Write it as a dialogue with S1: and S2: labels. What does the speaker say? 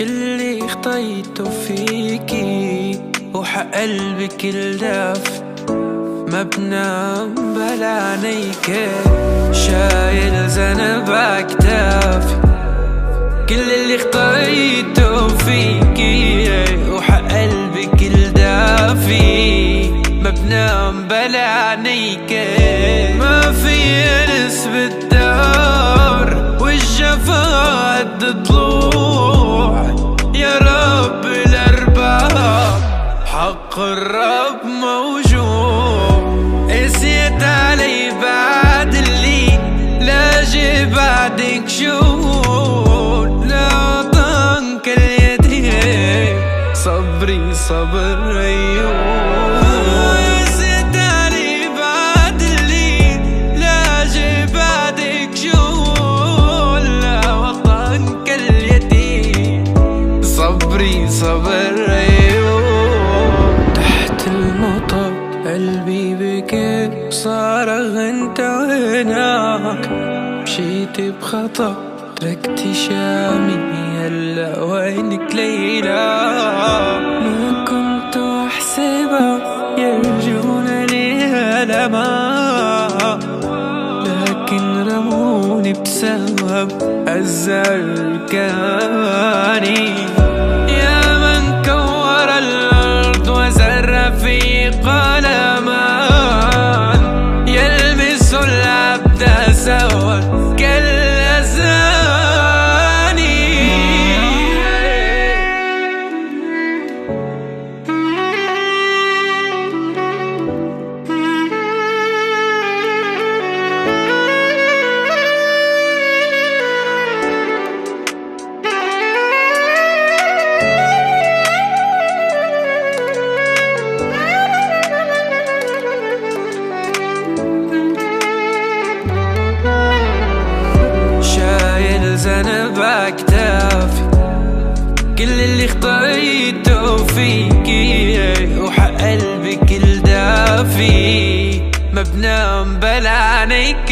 S1: كل اللي خطيته فيكي وحق قلبي كل داف، ما بنام بلا عينيك، شايل ذنب عكتافي. كل اللي خطيته فيكي وحق قلبي كل دافي، ما بنام بلا عينيك. ما في انس بالدار والجفا قد طلوع، يا رب الارباب حق الرب موجود. قسيت علي بعد اللي لاجي بعدك شهور، لا طنك اليدين صبري صبر أيوب. قسيت علي بعد اللي لاجي بعدك شهور، لا وطنك اليدين صبري صبر أيوب. تحت المطر قلبي بكيت صارخ انت وينك، مشيت بخطأ تركتي شامي هلا وينك ليلى. ما كنت احسبها يرجون لي هلما، لكن رموني بسبب الزركاني. يا من كور الارض وزر في قلمان، يلمس العبد سوا كالأزاني. ذنب عكتافي، كل اللي خطيته فيكي وحق قلبي كل دافي، ما بنام بلا عينيك.